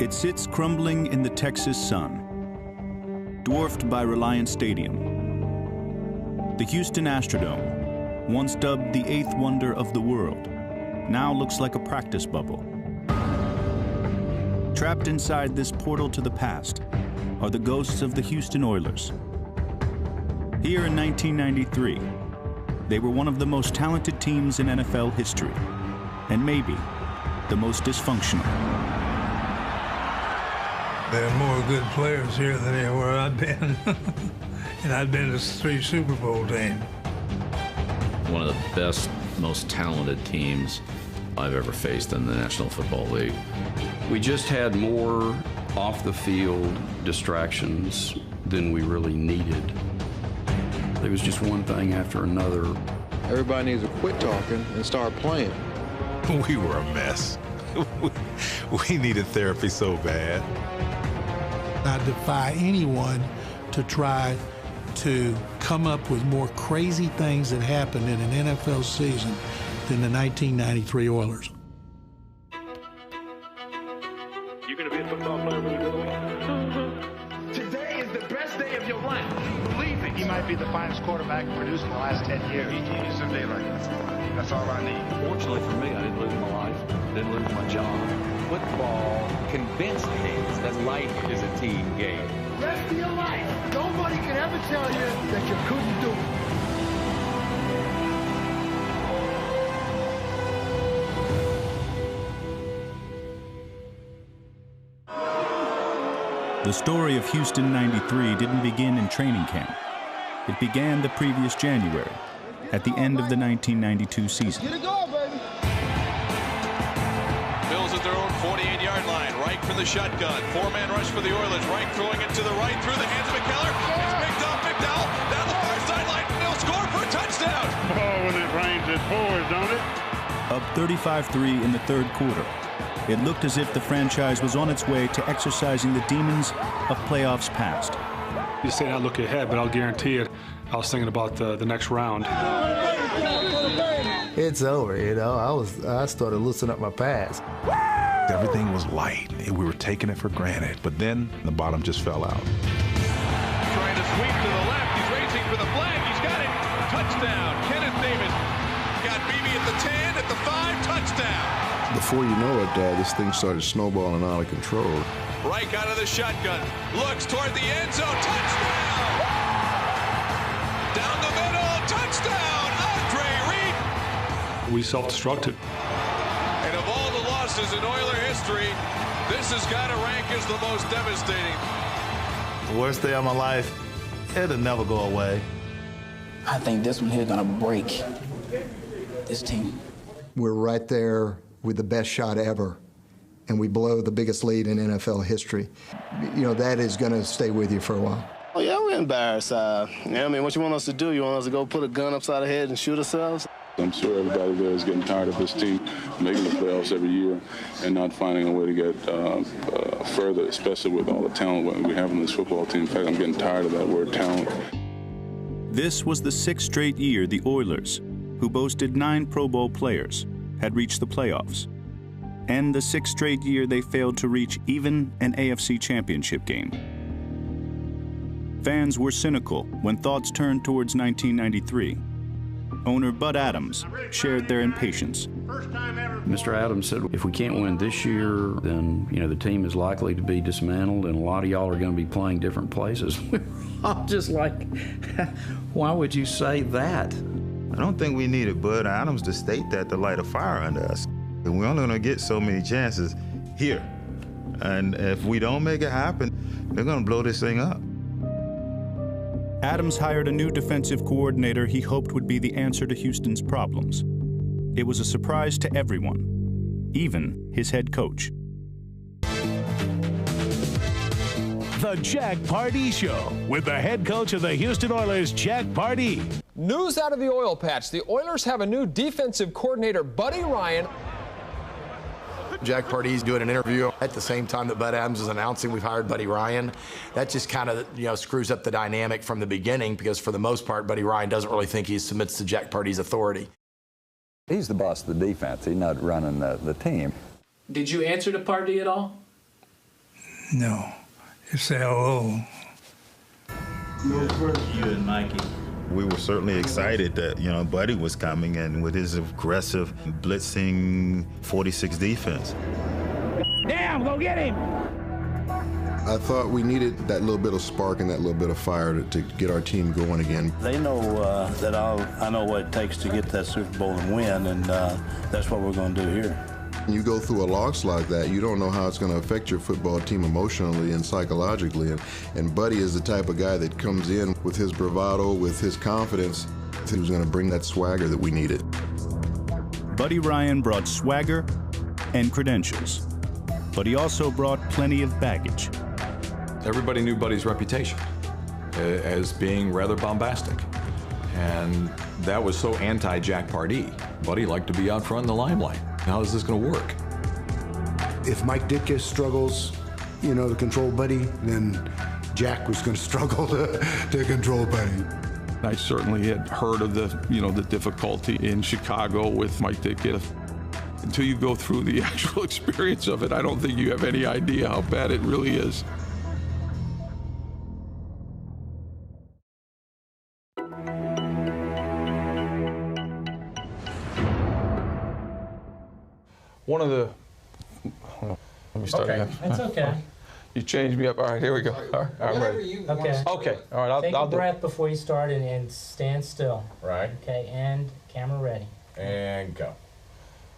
It sits crumbling in the Texas sun, dwarfed by Reliant Stadium. The Houston Astrodome, once dubbed the eighth wonder of the world, now looks like a practice bubble. Trapped inside this portal to the past are the ghosts of the Houston Oilers. Here in 1993, they were one of the most talented teams in NFL history, and maybe the most dysfunctional. There are more good players here than anywhere I've been. And I've been to 3 Super Bowl teams. One of the best, most talented teams I've ever faced in the National Football League. We just had more off-the-field distractions than we really needed. It was just one thing after another. Everybody needs to quit talking and start playing. We were a mess. We needed therapy so bad. I defy anyone to try to come up with more crazy things that happened in an NFL season than the 1993 Oilers. You're going to be a football player when you grow up. Today is the best day of your life. Believe it. He might be the finest quarterback produced in the last 10 years. He's a day like that. That's all I need. Fortunately for me, I didn't lose my life. Didn't lose my job. Football convinced me that life is a team game. Rest of your life, nobody can ever tell you that you couldn't do it. The story of Houston '93 didn't begin in training camp. It began the previous January, at the end of the 1992 season. Get it going, baby. Bills at their own 48-yard line. Reich from the shotgun. 4-man rush for the Oilers. Reich throwing it to the right through the hands of McKellar. It's picked up. McDowell down the far sideline. They'll score for a touchdown. Oh, when it rains, it pours, don't it? Up 35-3 in the third quarter, it looked as if the franchise was on its way to exorcising the demons of playoffs past. You say not look ahead, but I'll guarantee it, I was thinking about the next round. It's over, you know. I started loosening up my pads. Everything was light. We were taking it for granted, but then the bottom just fell out. Trying to sweep to the left. He's racing for the flag. He's got it. Touchdown. Kenneth Davis got Beebe at the 10, at the 5. Touchdown. Before you know it, this thing started snowballing out of control. Reich out of the shotgun. Looks toward the end zone. Touchdown. Down the middle. Touchdown. Andre Reed. We self-destructed. And of all the losses in Oiler history, this has got to rank as the most devastating. The worst day of my life, it'll never go away. I think this one here is gonna break this team. We're right there with the best shot ever, and we blow the biggest lead in NFL history. You know, that is gonna stay with you for a while. Oh, yeah, we're embarrassed. I mean, what you want us to do? You want us to go put a gun upside our head and shoot ourselves? I'm sure everybody there is getting tired of this team making the playoffs every year and not finding a way to get further, especially with all the talent we have in this football team. In fact, I'm getting tired of that word talent. This was the 6th straight year the Oilers, who boasted 9 Pro Bowl players, had reached the playoffs, and the 6th straight year they failed to reach even an AFC championship game. Fans were cynical when thoughts turned towards 1993. Owner Bud Adams shared their impatience. Mr. Adams said, if we can't win this year, then, you know, the team is likely to be dismantled and a lot of y'all are going to be playing different places. I'm just like, why would you say that? I don't think we needed Bud Adams to state that to light a fire under us. And we're only going to get so many chances here. And if we don't make it happen, they're going to blow this thing up. Adams hired a new defensive coordinator he hoped would be the answer to Houston's problems. It was a surprise to everyone, even his head coach. The Jack Pardee Show with the head coach of the Houston Oilers, Jack Pardee. News out of the oil patch. The Oilers have a new defensive coordinator, Buddy Ryan. Jack Pardee's doing an interview at the same time that Bud Adams is announcing we've hired Buddy Ryan. That just kind of, you know, screws up the dynamic from the beginning because for the most part, Buddy Ryan doesn't really think he submits to Jack Pardee's authority. He's the boss of the defense. He's not running the team. Did you answer to Pardee at all? No, just say hello. You and Mikey. We were certainly excited that, Buddy was coming and with his aggressive, blitzing 46 defense. Damn, go get him! I thought we needed that little bit of spark and that little bit of fire to get our team going again. They know that I know what it takes to get that Super Bowl and win, and that's what we're going to do here. When you go through a loss like that, you don't know how it's going to affect your football team emotionally and psychologically. And Buddy is the type of guy that comes in with his bravado, with his confidence. He was going to bring that swagger that we needed. Buddy Ryan brought swagger and credentials, but he also brought plenty of baggage. Everybody knew Buddy's reputation as being rather bombastic. And that was so anti-Jack Pardee. Buddy liked to be out front in the limelight. How is this going to work? If Mike Ditka struggles, to control Buddy, then Jack was going to struggle to control Buddy. I certainly had heard of the difficulty in Chicago with Mike Ditka. Until you go through the actual experience of it, I don't think you have any idea how bad it really is. One of the, let me start again. That's okay. You changed me up. All right, here we go. All right, I'm ready. Okay. Okay, all right, Take I'll a breath before you start and stand still. Right. Okay, and camera ready. And go.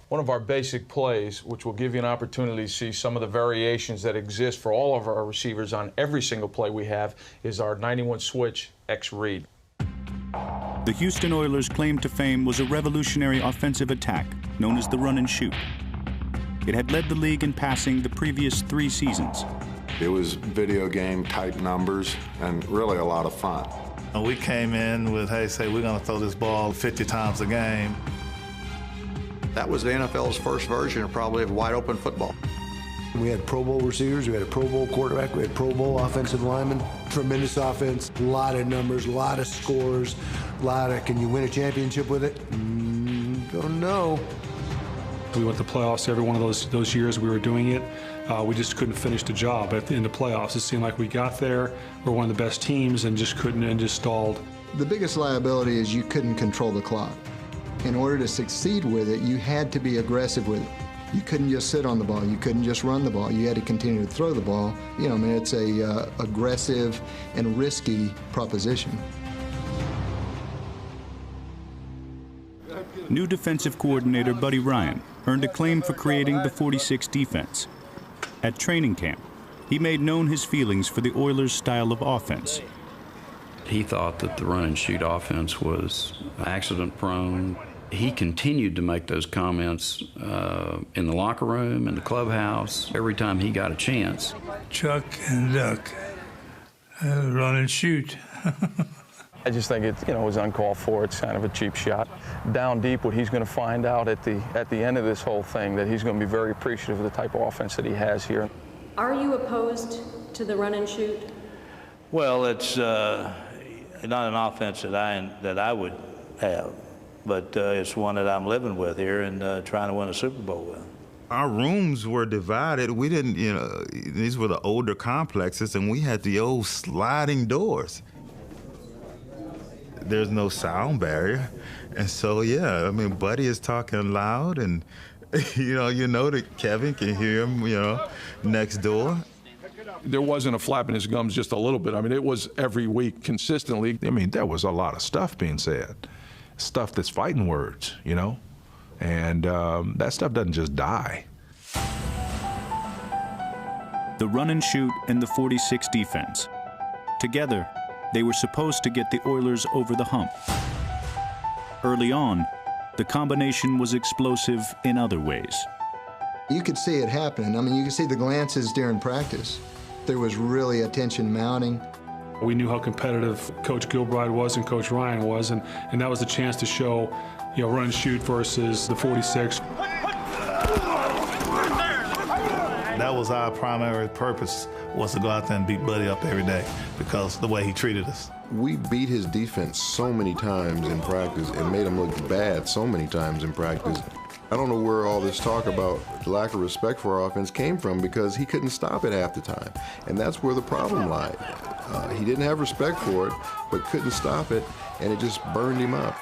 One of our basic plays, which will give you an opportunity to see some of the variations that exist for all of our receivers on every single play we have, is our 91 switch X read. The Houston Oilers' claim to fame was a revolutionary offensive attack known as the run and shoot. It had led the league in passing the previous 3 seasons. It was video game type numbers and really a lot of fun. We came in with, hey, we're going to throw this ball 50 times a game. That was the NFL's first version of probably of wide open football. We had Pro Bowl receivers, we had a Pro Bowl quarterback, we had Pro Bowl offensive linemen. Tremendous offense, a lot of numbers, a lot of scores, a lot of, can you win a championship with it? Don't know. We went to playoffs every one of those years we were doing it. We just couldn't finish the job in the playoffs. It seemed like we got there, we're one of the best teams, and just couldn't, and just stalled. The biggest liability is you couldn't control the clock. In order to succeed with it, you had to be aggressive with it. You couldn't just sit on the ball. You couldn't just run the ball. You had to continue to throw the ball. It's a aggressive and risky proposition. New defensive coordinator Buddy Ryan earned acclaim for creating the 46 defense. At training camp, he made known his feelings for the Oilers' style of offense. He thought that the run and shoot offense was accident prone. He continued to make those comments in the locker room, in the clubhouse, every time he got a chance. Chuck and duck, run and shoot. I just think it was uncalled for. It's kind of a cheap shot. Down deep, what he's going to find out at the end of this whole thing, that he's going to be very appreciative of the type of offense that he has here. Are you opposed to the run and shoot? Well, it's not an offense that I would have, but it's one that I'm living with here and trying to win a Super Bowl with. Our rooms were divided. We didn't, these were the older complexes, and we had the old sliding doors. There's no sound barrier. And so, yeah, Buddy is talking loud, and, you know that Kevin can hear him, next door. There wasn't a flap in his gums just a little bit. It was every week consistently. There was a lot of stuff being said, stuff that's fighting words, and that stuff doesn't just die. The run and shoot and the 46 defense. Together, they were supposed to get the Oilers over the hump. Early on, the combination was explosive in other ways. You could see it happening. You could see the glances during practice. There was really a tension mounting. We knew how competitive Coach Gilbride was and Coach Ryan was, and that was the chance to show, run and shoot versus the 46. That was our primary purpose, was to go out there and beat Buddy up every day because the way he treated us. We beat his defense so many times in practice and made him look bad so many times in practice. I don't know where all this talk about lack of respect for our offense came from, because he couldn't stop it half the time. And that's where the problem lied. He didn't have respect for it, but couldn't stop it, and it just burned him up.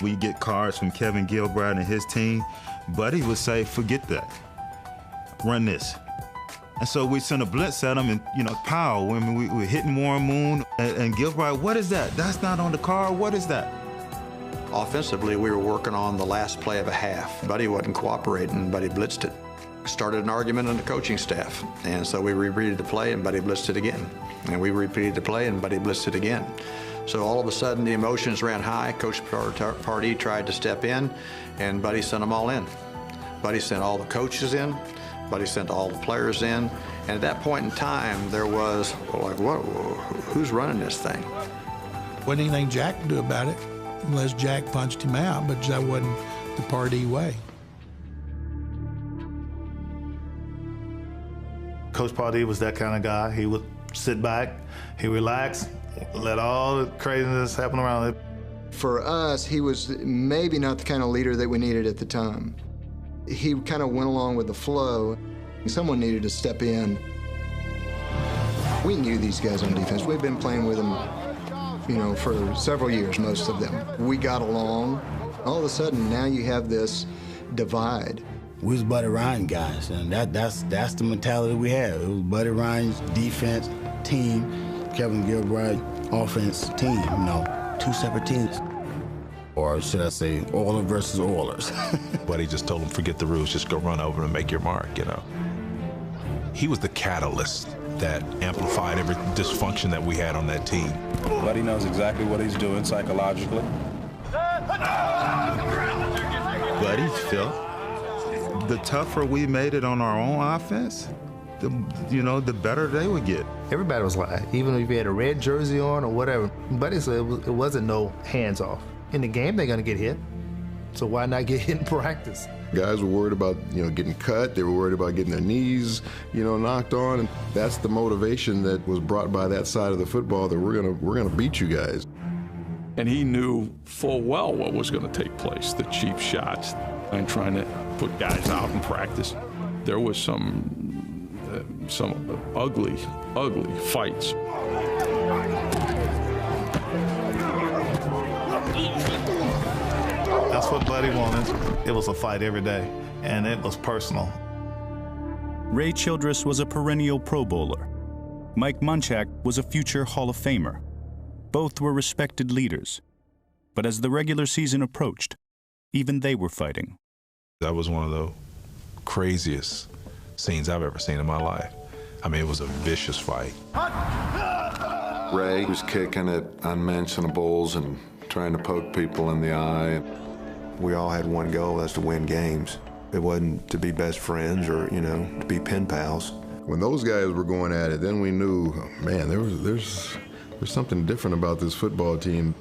We get cards from Kevin Gilbride and his team. Buddy would say, forget that. Run this. And so we send a blitz at him, and, pow, when we're hitting Warren Moon, and Gilbride, what is that? That's not on the card. What is that? Offensively, we were working on the last play of a half. Buddy wasn't cooperating. Buddy blitzed it. Started an argument on the coaching staff. And so we repeated the play, and Buddy blitzed it again. And we repeated the play, and Buddy blitzed it again. So all of a sudden, the emotions ran high. Coach Pardee tried to step in, and Buddy sent them all in. Buddy sent all the coaches in. Buddy sent all the players in. And at that point in time, there was, who's running this thing? Wasn't anything Jack could do about it, unless Jack punched him out, but that wasn't the Pardee way. Coach Pardee was that kind of guy. He would sit back, he relaxed, let all the craziness happen around him. For us, he was maybe not the kind of leader that we needed at the time. He kind of went along with the flow. Someone needed to step in. We knew these guys on defense. We've been playing with them, for several years, most of them. We got along. All of a sudden, now you have this divide. We was Buddy Ryan guys, and that's the mentality we had. It was Buddy Ryan's defense team, Kevin Gilbride offense team, two separate teams. Or should I say, Oilers versus Oilers. Buddy just told him, forget the rules, just go run over and make your mark, He was the catalyst that amplified every dysfunction that we had on that team. Buddy knows exactly what he's doing psychologically. Buddy felt the tougher we made it on our own offense, the better they would get. Everybody was like, even if you had a red jersey on or whatever, Buddy said it wasn't no hands off. In the game, they're going to get hit, so why not get hit in practice? Guys were worried about, getting cut. They were worried about getting their knees, knocked on. And that's the motivation that was brought by that side of the football, that we're gonna beat you guys. And he knew full well what was going to take place, the cheap shots and trying to put guys out in practice. There was some ugly fights. That's what Buddy wanted. It was a fight every day, and it was personal. Ray Childress was a perennial Pro Bowler. Mike Munchak was a future Hall of Famer. Both were respected leaders. But as the regular season approached, even they were fighting. That was one of the craziest scenes I've ever seen in my life. I mean, it was a vicious fight. Ray was kicking at unmentionables and trying to poke people in the eye. We all had one goal, that's to win games. It wasn't to be best friends or, to be pen pals. When those guys were going at it, then we knew, man, there's something different about this football team.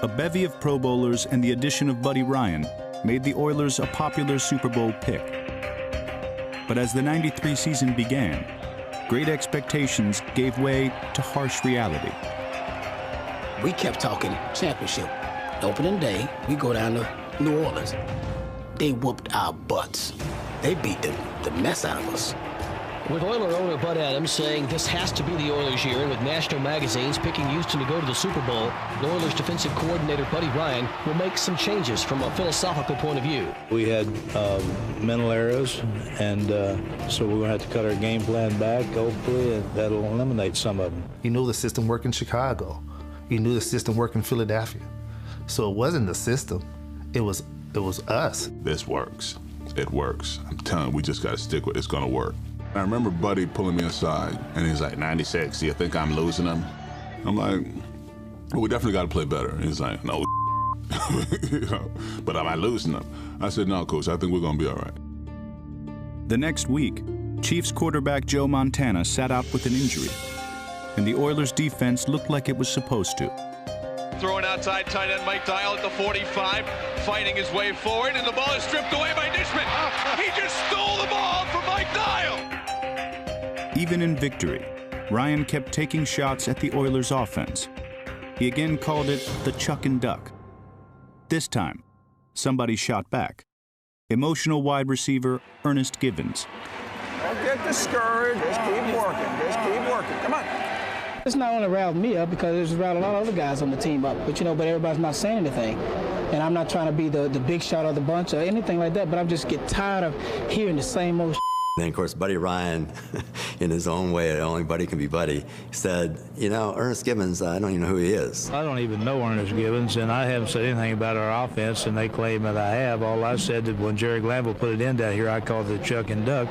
A bevy of Pro Bowlers and the addition of Buddy Ryan made the Oilers a popular Super Bowl pick. But as the '93 season began, great expectations gave way to harsh reality. We kept talking championship. Opening day, we go down to New Orleans. They whooped our butts. They beat the mess out of us. With Oiler owner Bud Adams saying this has to be the Oilers' year, and with national magazines picking Houston to go to the Super Bowl, the Oilers defensive coordinator Buddy Ryan will make some changes from a philosophical point of view. We had mental errors, and so we're going to have to cut our game plan back, hopefully, and that'll eliminate some of them. You knew the system worked in Chicago. You knew the system worked in Philadelphia. So it wasn't the system, it was us. This works. It works. I'm telling you, we just got to stick with it. It's going to work. I remember Buddy pulling me aside, and he's like, 96, do you think I'm losing them? I'm like, well, we definitely got to play better. And he's like, no, but am I losing them? I said, no, Coach, I think we're going to be all right. The next week, Chiefs quarterback Joe Montana sat out with an injury, and the Oilers' defense looked like it was supposed to. Throwing outside tight end Mike Dial at the 45, fighting his way forward, and the ball is stripped away by Nishman. He just stole the ball from Mike Dial. Even in victory, Ryan kept taking shots at the Oilers' offense. He again called it the chuck and duck. This time, somebody shot back. Emotional wide receiver Ernest Givens. Don't get discouraged. Just keep working. Just keep working. Come on. It's not only riled me up because it's riled a lot of other guys on the team up, but everybody's not saying anything. And I'm not trying to be the big shot of the bunch or anything like that, but I'm just get tired of hearing the same old Then, of course, Buddy Ryan, in his own way, only Buddy can be Buddy, said, Ernest Givens, I don't even know who he is. I don't even know Ernest Givens, and I haven't said anything about our offense, and they claim that I have. All I said that when Jerry Glanville put it in down here, I called it chuck and duck,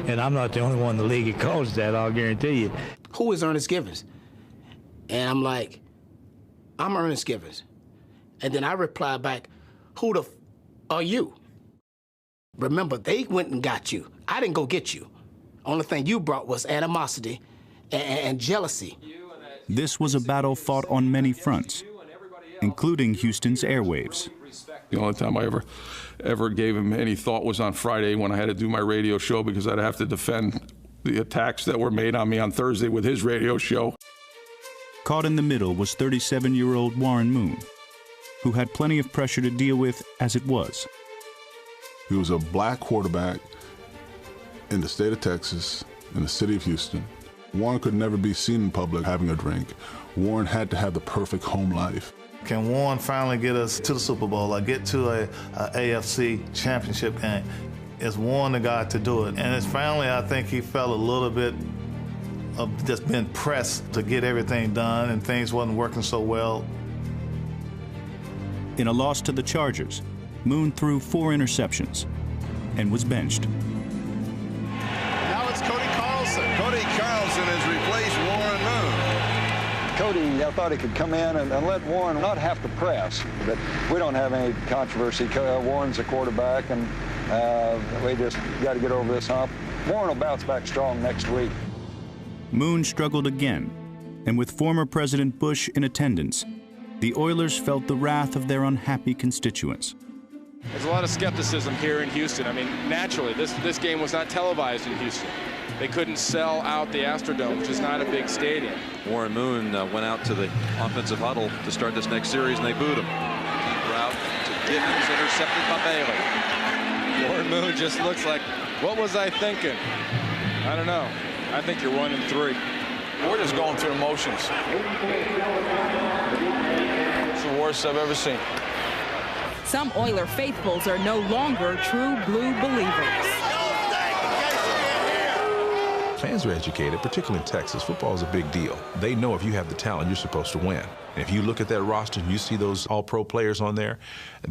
and I'm not the only one in the league that calls that, I'll guarantee you. Who is Ernest Givens? And I'm like, I'm Ernest Givens. And then I reply back, who the are you? Remember, they went and got you. I didn't go get you. Only thing you brought was animosity and jealousy. This was a battle fought on many fronts, including Houston's airwaves. The only time I ever gave him any thought was on Friday when I had to do my radio show because I'd have to defend the attacks that were made on me on Thursday with his radio show. Caught in the middle was 37-year-old Warren Moon, who had plenty of pressure to deal with as it was. He was a black quarterback in the state of Texas, in the city of Houston. Warren could never be seen in public having a drink. Warren had to have the perfect home life. Can Warren finally get us to the Super Bowl or get to a AFC championship game? Is Warren the guy to do it? And his family, I think he felt a little bit of just being pressed to get everything done and things wasn't working so well. In a loss to the Chargers, Moon threw 4 interceptions and was benched. Now it's Cody Carlson. Cody Carlson has replaced Warren Moon. Cody, I thought he could come in and let Warren not have to press, but we don't have any controversy. Warren's a quarterback, and we just got to get over this hump. Warren will bounce back strong next week. Moon struggled again, and with former President Bush in attendance, the Oilers felt the wrath of their unhappy constituents. There's a lot of skepticism here in Houston. I mean, naturally, this game was not televised in Houston. They couldn't sell out the Astrodome, which is not a big stadium. Warren Moon went out to the offensive huddle to start this next series, and they booed him. Deep route to Givens, intercepted by Bailey. Warren Moon just looks like, what was I thinking? I don't know. I think you're 1-3. We're just going through the motions. It's the worst I've ever seen. Some Oiler faithfuls are no longer true blue believers. Fans are educated, particularly in Texas. Football is a big deal. They know if you have the talent, you're supposed to win. And if you look at that roster and you see those all-pro players on there,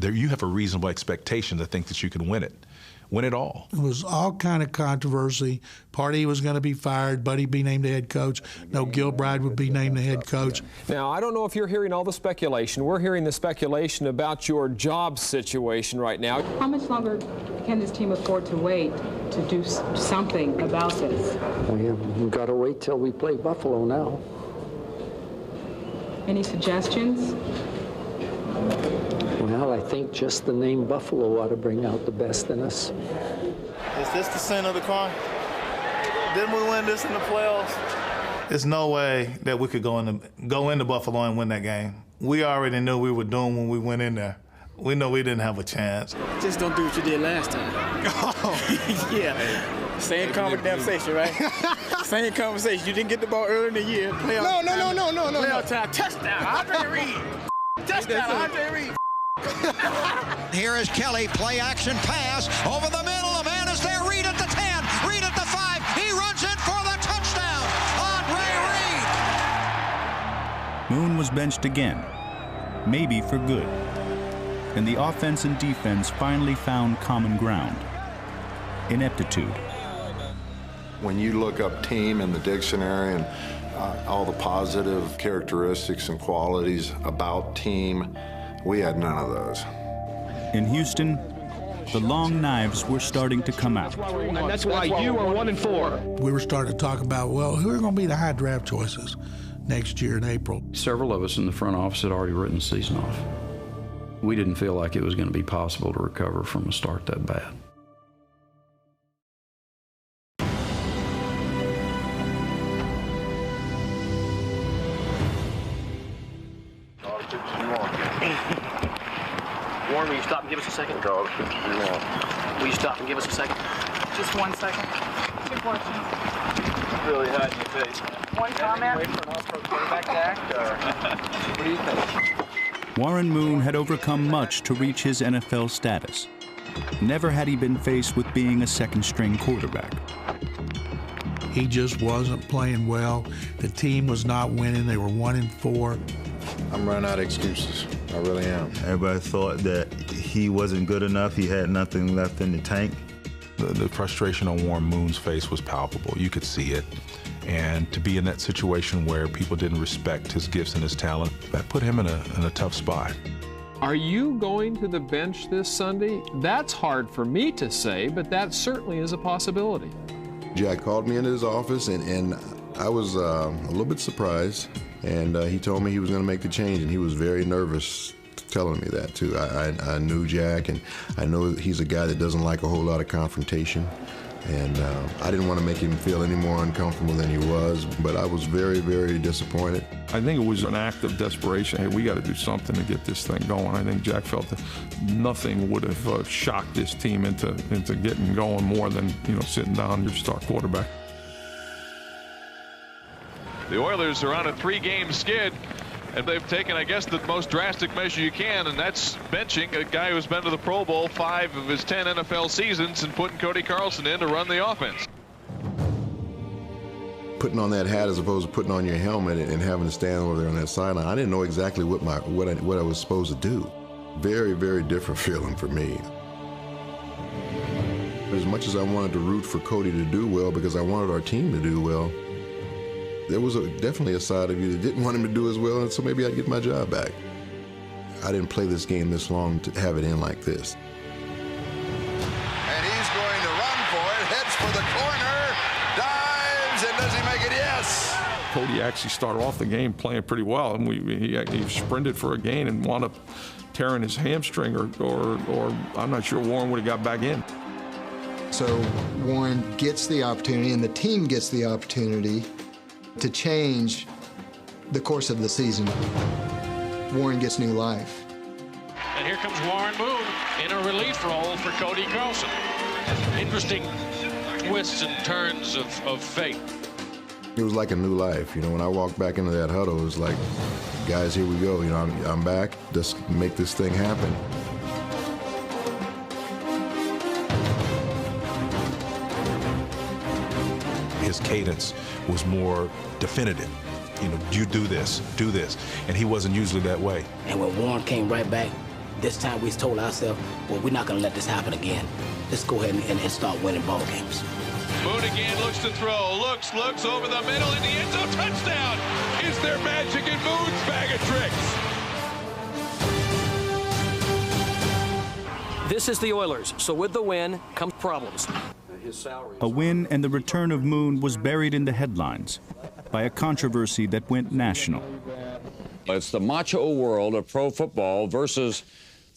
you have a reasonable expectation to think that you can win it. Win it all. It was all kind of controversy. Party was going to be fired. Buddy be named the head coach. No, Gilbride would be named the head coach. Now, I don't know if you're hearing all the speculation. We're hearing the speculation about your job situation right now. How much longer can this team afford to wait to do something about this? We've got to wait till we play Buffalo now. Any suggestions? Well, I think just the name Buffalo ought to bring out the best in us. Is this the sin of the crime? Didn't we win this in the playoffs? There's no way that we could go into Buffalo and win that game. We already knew we were doomed when we went in there. We know we didn't have a chance. Just don't do what you did last time. Oh. Yeah. Same conversation, right? Same conversation. You didn't get the ball early in the year. Playoff No. Playoff time. Touchdown, Andre Reed. Touchdown, Andre Reed. Here is Kelly, play action pass over the middle. A man is there. Reed at the 10, Reed at the 5. He runs in for the touchdown. Andre Reed. Moon was benched again, maybe for good. And the offense and defense finally found common ground: ineptitude. When you look up team in the dictionary and all the positive characteristics and qualities about team, we had none of those. In Houston, the long knives were starting to come out. And that's why you are 1-4. We were starting to talk about, well, who are going to be the high draft choices next year in April? Several of us in the front office had already written the season off. We didn't feel like it was going to be possible to recover from a start that bad. Warren, will you stop and give us a second? Dog, Will you stop and give us a second? Just 1 second. 2 questions. Really hot in your face. One comment. Wait for an all-pro quarterback to act, or what do you think? Warren Moon had overcome much to reach his NFL status. Never had he been faced with being a second-string quarterback. He just wasn't playing well. The team was not winning. They were 1-4. I'm running out of excuses. I really am. Everybody thought that he wasn't good enough. He had nothing left in the tank. The frustration on Warren Moon's face was palpable. You could see it. And to be in that situation where people didn't respect his gifts and his talent, that put him in a tough spot. Are you going to the bench this Sunday? That's hard for me to say, but that certainly is a possibility. Jack called me into his office, and I was a little bit surprised. And he told me he was going to make the change, and he was very nervous telling me that, too. I knew Jack, and I know he's a guy that doesn't like a whole lot of confrontation. And I didn't want to make him feel any more uncomfortable than he was, but I was very, very disappointed. I think it was an act of desperation. Hey, we got to do something to get this thing going. I think Jack felt that nothing would have shocked this team into getting going more than, sitting down your star quarterback. The Oilers are on a 3-game skid, and they've taken, I guess, the most drastic measure you can, and that's benching a guy who's been to the Pro Bowl 5 of his 10 NFL seasons and putting Cody Carlson in to run the offense. Putting on that hat as opposed to putting on your helmet and having to stand over there on that sideline, I didn't know exactly what I was supposed to do. Very, very different feeling for me. As much as I wanted to root for Cody to do well because I wanted our team to do well, there was definitely a side of you that didn't want him to do as well, and so maybe I'd get my job back. I didn't play this game this long to have it end like this. And he's going to run for it, heads for the corner, dives, and does he make it? Yes! Cody actually started off the game playing pretty well, and he sprinted for a gain and wound up tearing his hamstring, or I'm not sure Warren would have got back in. So Warren gets the opportunity, and the team gets the opportunity to change the course of the season. Warren gets new life. And here comes Warren Moon in a relief role for Cody Carlson. Interesting twists and turns of fate. It was like a new life. When I walked back into that huddle, it was like, guys, here we go. I'm back. Let's make this thing happen. His cadence was more definitive. You do this, and he wasn't usually that way. And when Warren came right back, this time we told ourselves, well, we're not going to let this happen again. Let's go ahead and start winning ball games. Moon again looks to throw, looks over the middle in the end zone, touchdown! Is there magic in Moon's bag of tricks? This is the Oilers, so with the win comes problems. A win and the return of Moon was buried in the headlines by a controversy that went national. It's the macho world of pro football versus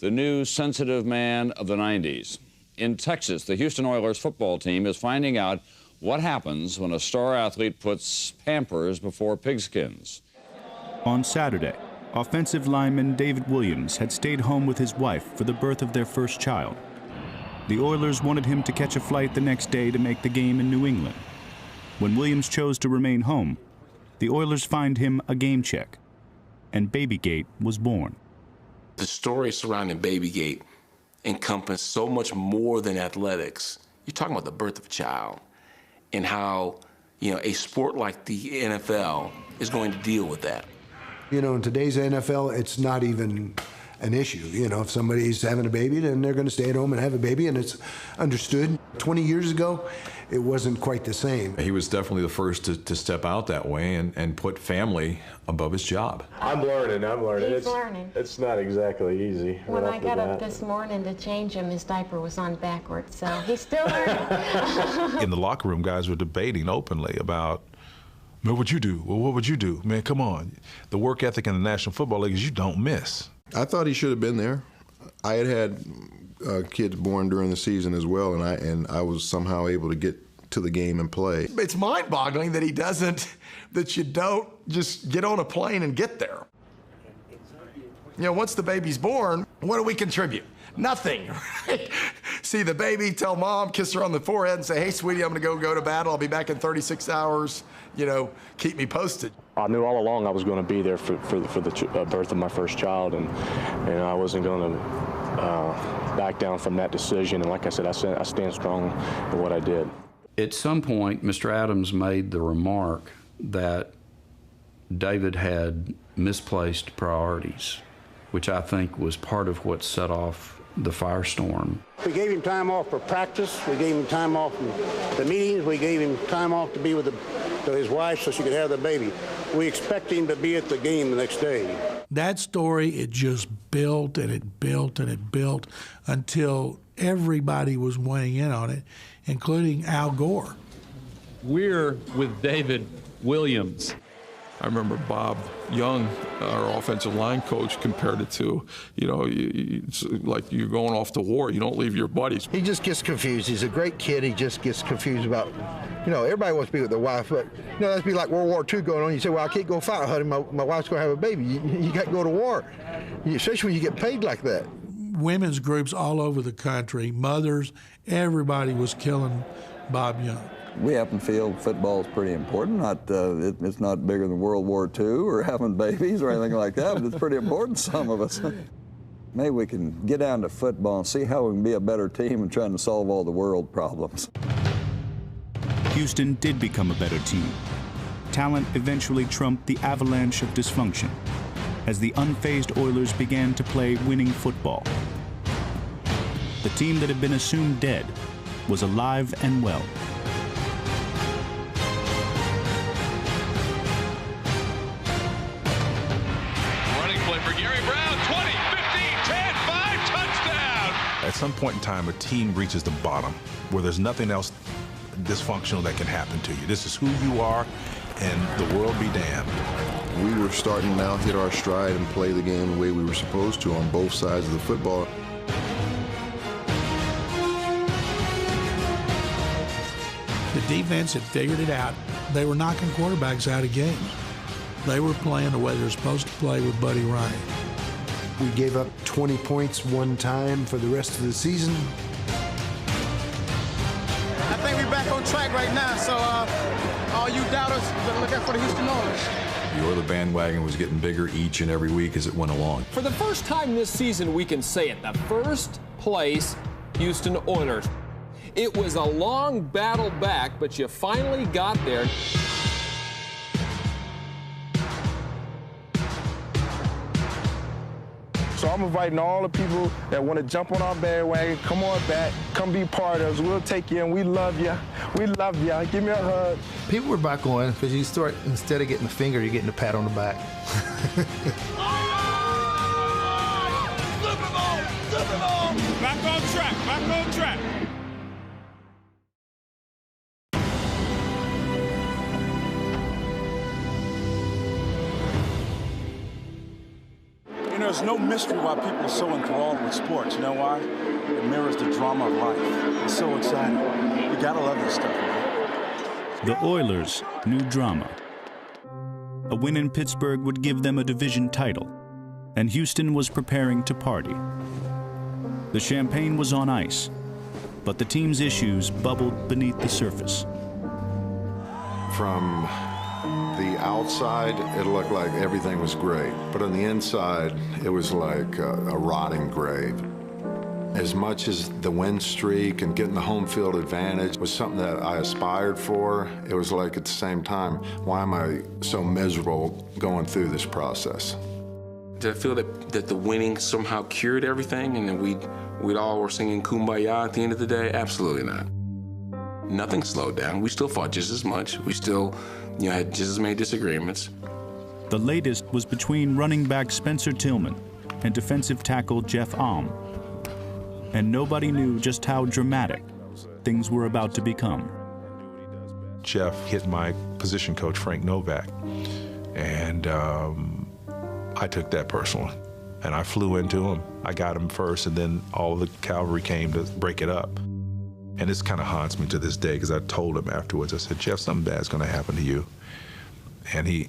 the new sensitive man of the 90s. In Texas, the Houston Oilers football team is finding out what happens when a star athlete puts Pampers before pigskins. On Saturday, offensive lineman David Williams had stayed home with his wife for the birth of their first child. The Oilers wanted him to catch a flight the next day to make the game in New England. When Williams chose to remain home, the Oilers fined him a game check, and Babygate was born. The story surrounding Babygate encompassed so much more than athletics. You're talking about the birth of a child and how, a sport like the NFL is going to deal with that. In today's NFL, it's not even an issue. If somebody's having a baby, then they're going to stay at home and have a baby, and it's understood. 20 years ago, it wasn't quite the same. He was definitely the first to step out that way and put family above his job. I'm learning. He's learning. It's not exactly easy. When I got up this morning to change him, his diaper was on backwards, so he's still learning. In the locker room, guys were debating openly about, man, what'd you do? Well, what would you do? Man, come on. The work ethic in the National Football League is you don't miss. I thought he should have been there. I had kids born during the season as well, and I was somehow able to get to the game and play. It's mind-boggling that you don't just get on a plane and get there. Once the baby's born, what do we contribute? Nothing, right? See the baby, tell mom, kiss her on the forehead and say, hey, sweetie, I'm going to go to battle. I'll be back in 36 hours. You know, keep me posted. I knew all along I was going to be there for the birth of my first child, and I wasn't going to back down from that decision. And like I said, I stand strong in what I did. At some point, Mr. Adams made the remark that David had misplaced priorities, which I think was part of what set off the firestorm. We gave him time off for practice. We gave him time off from the meetings. We gave him time off to be with his wife so she could have the baby. We expect him to be at the game the next day. That story, it just built and it built and it built until everybody was weighing in on it, including Al Gore. We're with David Williams. I remember Bob Young, our offensive line coach, compared it to, you know, it's like you're going off to war. You don't leave your buddies. He just gets confused. He's a great kid. He just gets confused about, you know, everybody wants to be with their wife, but, you know, that'd be like World War II going on. You say, well, I can't go fight, honey. My wife's going to have a baby. You got to go to war, especially when you get paid like that. Women's groups all over the country, mothers, everybody was killing Bob Young. We happen to feel football is pretty important. It's not bigger than World War II or having babies or anything like that, but it's pretty important to some of us. Maybe we can get down to football and see how we can be a better team and trying to solve all the world problems. Houston did become a better team. Talent eventually trumped the avalanche of dysfunction as the unfazed Oilers began to play winning football. The team that had been assumed dead was alive and well. At some point in time, a team reaches the bottom where there's nothing else dysfunctional that can happen to you. This is who you are, and the world be damned. We were starting to now hit our stride and play the game the way we were supposed to on both sides of the football. The defense had figured it out. They were knocking quarterbacks out of games. They were playing the way they're supposed to play with Buddy Ryan. We gave up 20 points one time for the rest of the season. I think we're back on track right now, so all you doubters, better look out for the Houston Oilers. The Oilers bandwagon was getting bigger each and every week as it went along. For the first time this season, we can say it, the first place Houston Oilers. It was a long battle back, but you finally got there. So I'm inviting all the people that want to jump on our bandwagon, come on back, come be part of us. We'll take you in. We love you. We love you. Give me a hug. People were back on because you start, instead of getting the finger, you're getting a pat on the back. Back on track, back on track. There's no mystery why people are so enthralled with sports. You know why? It mirrors the drama of life. It's so exciting. You gotta love this stuff, man. The Oilers knew drama. A win in Pittsburgh would give them a division title, and Houston was preparing to party. The champagne was on ice, but the team's issues bubbled beneath the surface. From the outside, it looked like everything was great, but on the inside, it was like a rotting grave. As much as the win streak and getting the home field advantage was something that I aspired for, it was like at the same time, why am I so miserable going through this process? Did I feel that the winning somehow cured everything and that we'd all were singing Kumbaya at the end of the day? Absolutely not. Nothing slowed down. We still fought just as much. We still, had just as many disagreements. The latest was between running back Spencer Tillman and defensive tackle Jeff Alm. And nobody knew just how dramatic things were about to become. Jeff hit my position coach, Frank Novak, and I took that personally. And I flew into him. I got him first, and then all of the cavalry came to break it up. And this kind of haunts me to this day, because I told him afterwards, I said, Jeff, something bad's going to happen to you. And he,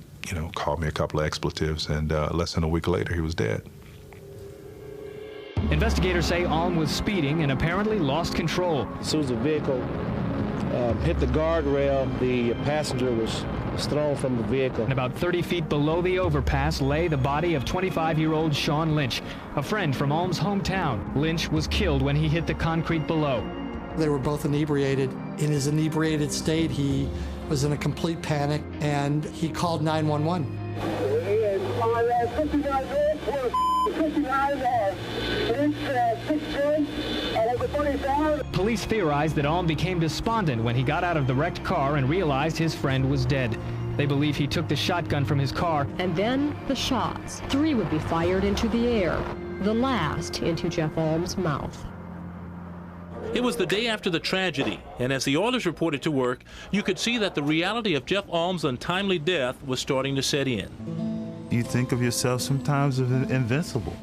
called me a couple of expletives, and less than a week later, he was dead. Investigators say Alm was speeding and apparently lost control. As soon as the vehicle hit the guardrail, the passenger was thrown from the vehicle. And about 30 feet below the overpass lay the body of 25-year-old Sean Lynch, a friend from Alm's hometown. Lynch was killed when he hit the concrete below. They were both inebriated. In his inebriated state, he was in a complete panic, and he called 911. Police theorized that Alm became despondent when he got out of the wrecked car and realized his friend was dead. They believe he took the shotgun from his car. And then the shots. 3 would be fired into the air, the last into Jeff Alm's mouth. It was the day after the tragedy, and as the Oilers reported to work, you could see that the reality of Jeff Alm's untimely death was starting to set in. You think of yourself sometimes as invincible.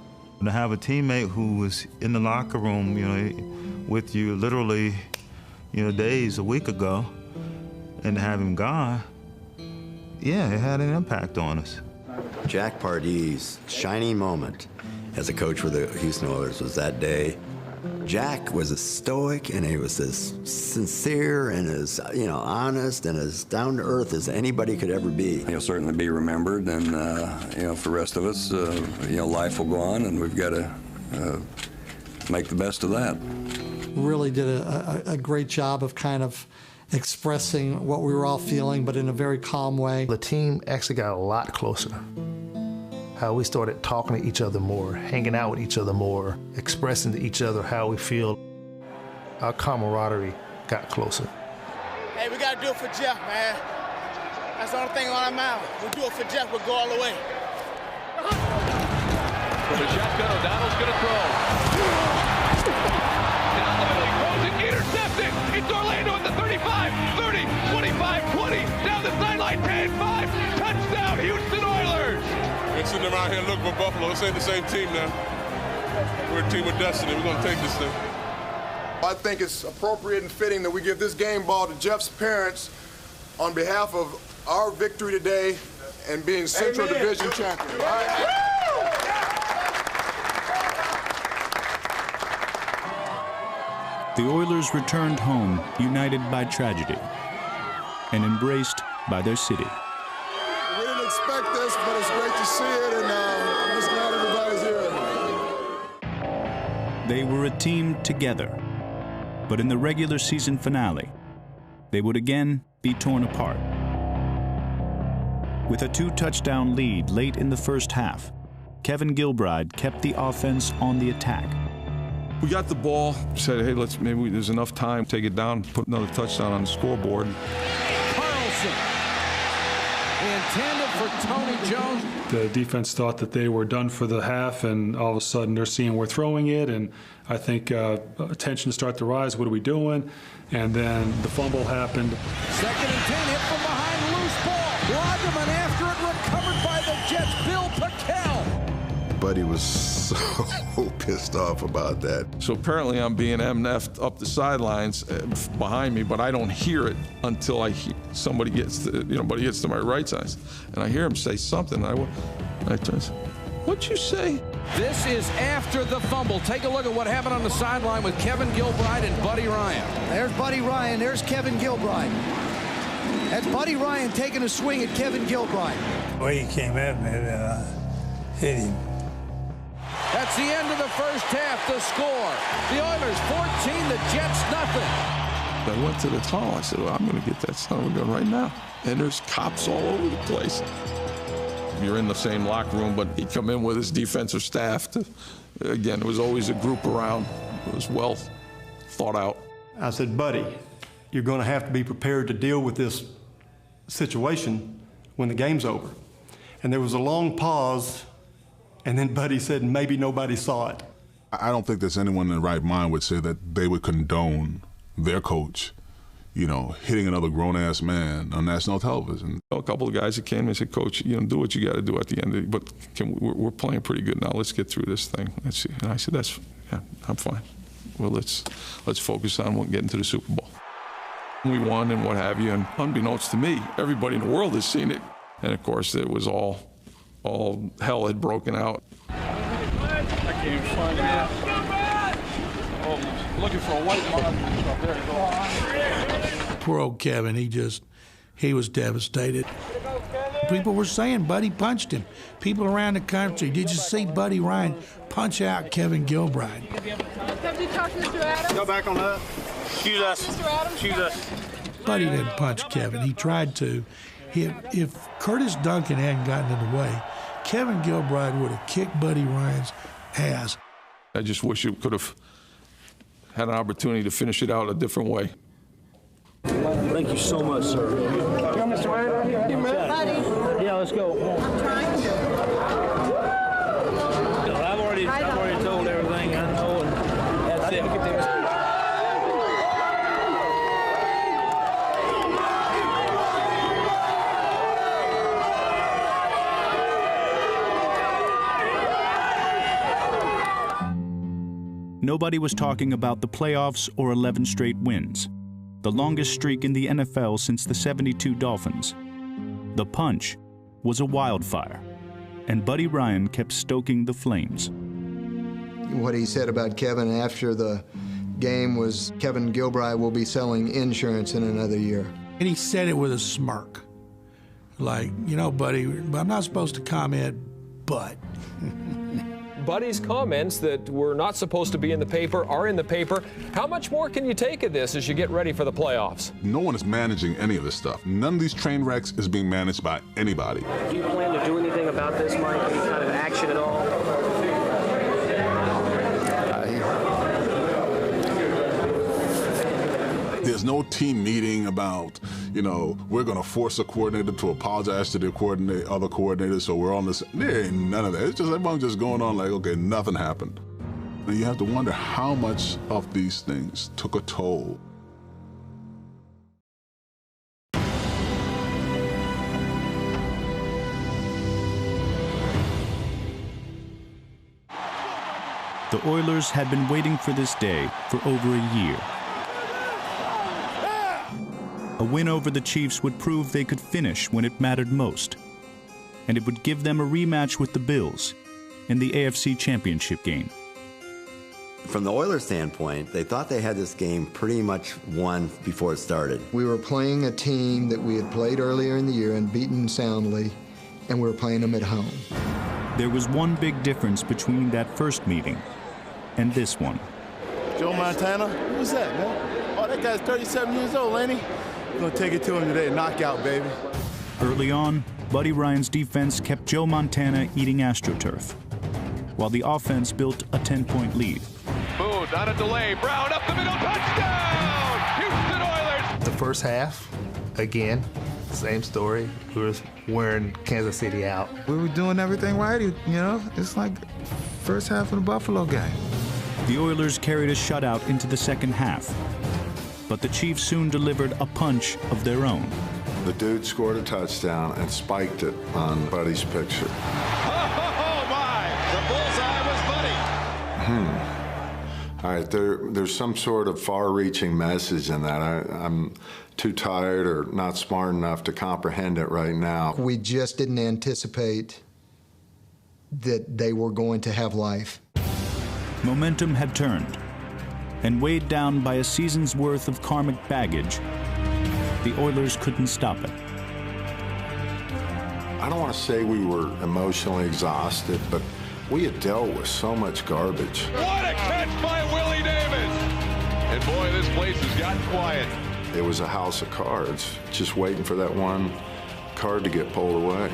To have a teammate who was in the locker room, with you literally, days, a week ago, and to have him gone, yeah, it had an impact on us. Jack Pardee's shining moment as a coach for the Houston Oilers was that day. Jack was as stoic and he was as sincere and as honest and as down to earth as anybody could ever be. He'll certainly be remembered, and for the rest of us, life will go on, and we've got to make the best of that. Really did a great job of kind of expressing what we were all feeling, but in a very calm way. The team actually got a lot closer. How we started talking to each other more, hanging out with each other more, expressing to each other how we feel. Our camaraderie got closer. Hey, we got to do it for Jeff, man. That's the only thing on our mind. We do it for Jeff, we'll go all the way. From the shotgun, O'Donnell's going to throw. Down the middle, he throws it, intercepted. It's Orlando at the 35, 30, 25, 20, down the sideline, 10, 5, touchdown, Houston Oilers. We're sitting around here looking for Buffalo. This ain't the same team now. We're a team of destiny. We're going to take this thing. I think it's appropriate and fitting that we give this game ball to Jeff's parents on behalf of our victory today and being Central Division champion. The Oilers returned home united by tragedy and embraced by their city. We didn't expect this, but it's great to see it, and I'm just glad everybody's here. They were a team together, but in the regular season finale, they would again be torn apart. With a 2-touchdown lead late in the first half, Kevin Gilbride kept the offense on the attack. We got the ball, said, hey, there's enough time, take it down, put another touchdown on the scoreboard. Carlson, intended for Tony Jones. The defense thought that they were done for the half, and all of a sudden they're seeing we're throwing it, and I think attention started to rise. What are we doing? And then the fumble happened. 2nd and 10, hit from behind, loose ball. Wonderman after it, recovered by the Jets. Bill Packel. Buddy was so pissed off about that. So apparently I'm being MF'd up the sidelines behind me, but I don't hear it until somebody gets to my right side. And I hear him say something. I turn and say, what'd you say? This is after the fumble. Take a look at what happened on the sideline with Kevin Gilbride and Buddy Ryan. There's Buddy Ryan. There's Kevin Gilbride. That's Buddy Ryan taking a swing at Kevin Gilbride. The way he came at me, hit him. That's the end of the first half. The score: the Oilers 14, the Jets nothing. I went to the tunnel. I said, well, I'm going to get that son of a gun right now. And there's cops all over the place. You're in the same locker room, but he'd come in with his defensive staff. Again, it was always a group around. It was well thought out. I said, buddy, you're going to have to be prepared to deal with this situation when the game's over. And there was a long pause, and then Buddy said, maybe nobody saw it. I don't think there's anyone in their right mind would say that they would condone their coach, hitting another grown-ass man on national television. A couple of guys that came and said, Coach, do what you got to do at the end of it, but we're playing pretty good now. Let's get through this thing. Let's see. And I said, I'm fine. Well, let's focus on getting to the Super Bowl. We won and what have you, and unbeknownst to me, everybody in the world has seen it. And of course, it was all hell had broken out. I can't even find it. Oh, looking for a white mark. There you go. Poor old Kevin, he was devastated. People were saying Buddy punched him. People around the country, did you see Buddy Ryan punch out Kevin Gilbride? Have you talked to Mr. Adams? Go back on that. Excuse us. Mr. Adams? Excuse us. Buddy didn't punch Kevin. He tried to. If Curtis Duncan hadn't gotten in the way, Kevin Gilbride would have kicked Buddy Ryan's ass. I just wish you could have had an opportunity to finish it out a different way. Thank you so much, sir. Yo, Mr. Ryan. Hey, man. Buddy. Yeah, let's go. I'm trying to. I've already told everything I know, and that's it. Nobody was talking about the playoffs or 11 straight wins, the longest streak in the NFL since the '72 Dolphins. The punch was a wildfire, and Buddy Ryan kept stoking the flames. What he said about Kevin after the game was Kevin Gilbride will be selling insurance in another year. And he said it with a smirk. Like, you know, Buddy, I'm not supposed to comment, but... Buddy's comments that were not supposed to be in the paper are in the paper. How much more can you take of this as you get ready for the playoffs? No one is managing any of this stuff. None of these train wrecks is being managed by anybody. Do you plan to do anything about this, Mike? Any kind of action at all? There's no team meeting about, you know, we're going to force a coordinator to apologize to their other coordinators, so we're on this. There ain't none of that. It's just everyone's just going on like, okay, nothing happened. And you have to wonder how much of these things took a toll. The Oilers had been waiting for this day for over a year. A win over the Chiefs would prove they could finish when it mattered most, and it would give them a rematch with the Bills in the AFC Championship game. From the Oilers' standpoint, they thought they had this game pretty much won before it started. We were playing a team that we had played earlier in the year and beaten soundly, and we were playing them at home. There was one big difference between that first meeting and this one. Joe Montana? Who's that, man? Oh, that guy's 37 years old, ain't he? We're gonna take it to him today, knockout, baby. Early on, Buddy Ryan's defense kept Joe Montana eating AstroTurf, while the offense built a 10-point lead. Boone on a delay, Brown up the middle, touchdown! Houston Oilers! The first half, again, same story. We were wearing Kansas City out. We were doing everything right, you know? It's like first half of the Buffalo game. The Oilers carried a shutout into the second half, but the Chiefs soon delivered a punch of their own. The dude scored a touchdown and spiked it on Buddy's picture. Oh my! The bullseye was Buddy. All right, there's some sort of far-reaching message in that. I'm too tired or not smart enough to comprehend it right now. We just didn't anticipate that they were going to have life. Momentum had turned, and weighed down by a season's worth of karmic baggage, the Oilers couldn't stop it. I don't want to say we were emotionally exhausted, but we had dealt with so much garbage. What a catch by Willie Davis! And boy, this place has gotten quiet. It was a house of cards, just waiting for that one card to get pulled away.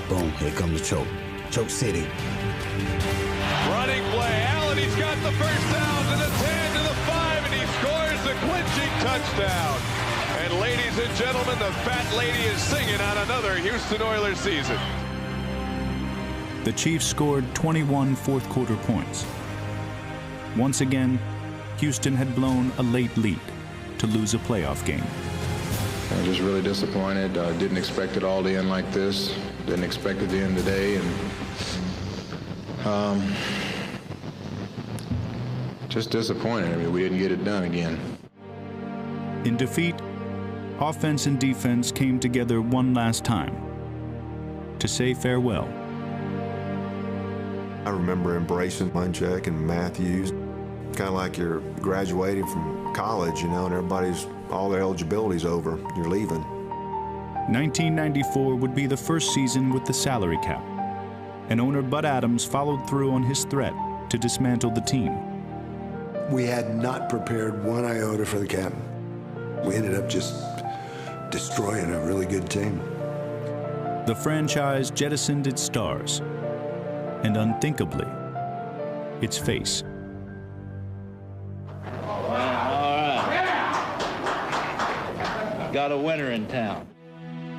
Boom, here comes the choke. Choke City. Running play, Allen, he's got the first down to the 10, to the 5, and he scores the clinching touchdown. And ladies and gentlemen, the fat lady is singing on another Houston Oilers season. The Chiefs scored 21 fourth-quarter points. Once again, Houston had blown a late lead to lose a playoff game. I'm just really disappointed. Didn't expect it all to end like this. Didn't expect it to end today, and just disappointed. I mean, we didn't get it done again. In defeat, offense and defense came together one last time to say farewell. I remember embracing Munchak and Matthews, kind of like you're graduating from college, you know, and everybody's, all their eligibility's over, you're leaving. 1994 would be the first season with the salary cap, and owner Bud Adams followed through on his threat to dismantle the team. We had not prepared one iota for the cap. We ended up just destroying a really good team. The franchise jettisoned its stars, and unthinkably, its face. All right. Got a winner in town.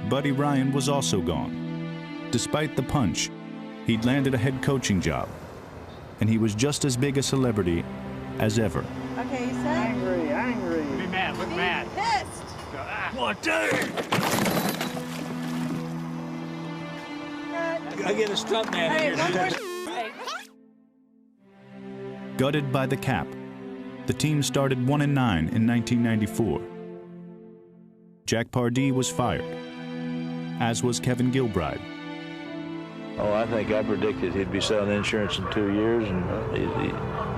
Buddy Ryan was also gone. Despite the punch, he'd landed a head coaching job, and he was just as big a celebrity as ever. Okay, set. Angry. Be mad, look mad. Pissed. One, two. I get a stuntman in here. Gutted by the cap, the team started 1-9 in 1994. Jack Pardee was fired, as was Kevin Gilbride. Oh, I think I predicted he'd be selling insurance in 2 years, and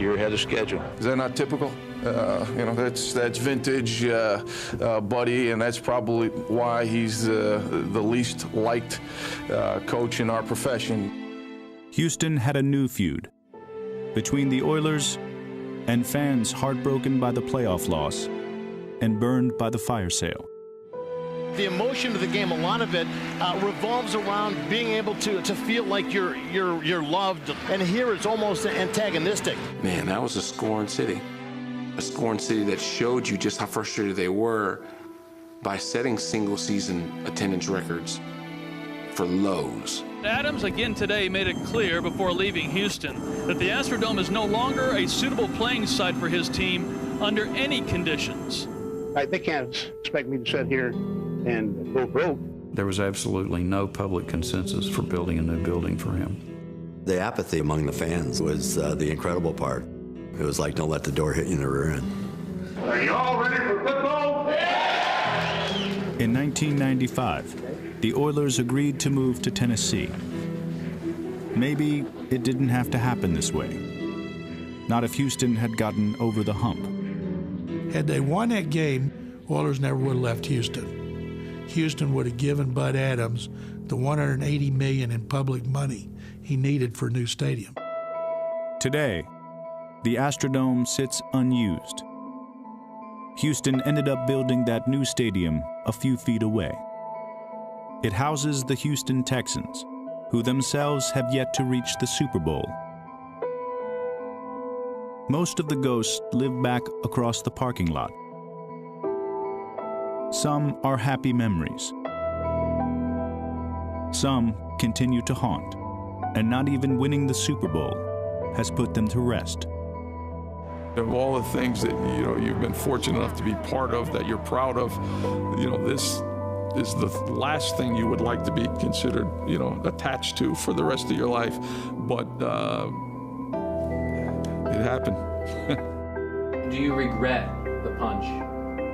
you're ahead of schedule. Is that not typical? You know, that's vintage Buddy, and that's probably why he's the least liked coach in our profession. Houston had a new feud between the Oilers and fans heartbroken by the playoff loss and burned by the fire sale. The emotion of the game, a lot of it revolves around being able to feel like you're loved, and here it's almost antagonistic. Man, that was a scoring city. A scoring city that showed you just how frustrated they were by setting single-season attendance records for lows. Adams again today made it clear before leaving Houston that the Astrodome is no longer a suitable playing site for his team under any conditions. They can't expect me to sit here and go broke. There was absolutely no public consensus for building a new building for him. The apathy among the fans was the incredible part. It was like, don't let the door hit you in the rear end. Are you all ready for football? Yeah! In 1995, the Oilers agreed to move to Tennessee. Maybe it didn't have to happen this way. Not if Houston had gotten over the hump. Had they won that game, Oilers never would have left Houston. Houston would have given Bud Adams the $180 million in public money he needed for a new stadium. Today, the Astrodome sits unused. Houston ended up building that new stadium a few feet away. It houses the Houston Texans, who themselves have yet to reach the Super Bowl. Most of the ghosts live back across the parking lot. Some are happy memories. Some continue to haunt, and not even winning the Super Bowl has put them to rest. Of all the things that you've been fortunate enough to be part of, that you're proud of, this is the last thing you would like to be considered, attached to for the rest of your life. But it happened. Do you regret the punch?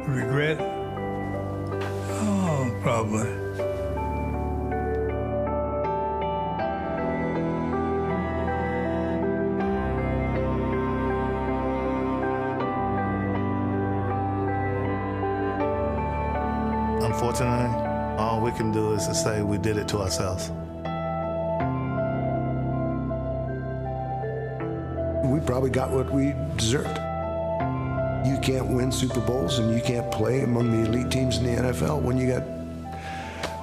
Regret? Oh, probably. Unfortunately, all we can do is to say we did it to ourselves. We probably got what we deserved. You can't win Super Bowls and you can't play among the elite teams in the NFL when you got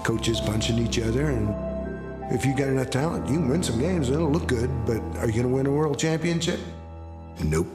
coaches punching each other. And if you got enough talent, you can win some games and it'll look good, but are you going to win a world championship? Nope.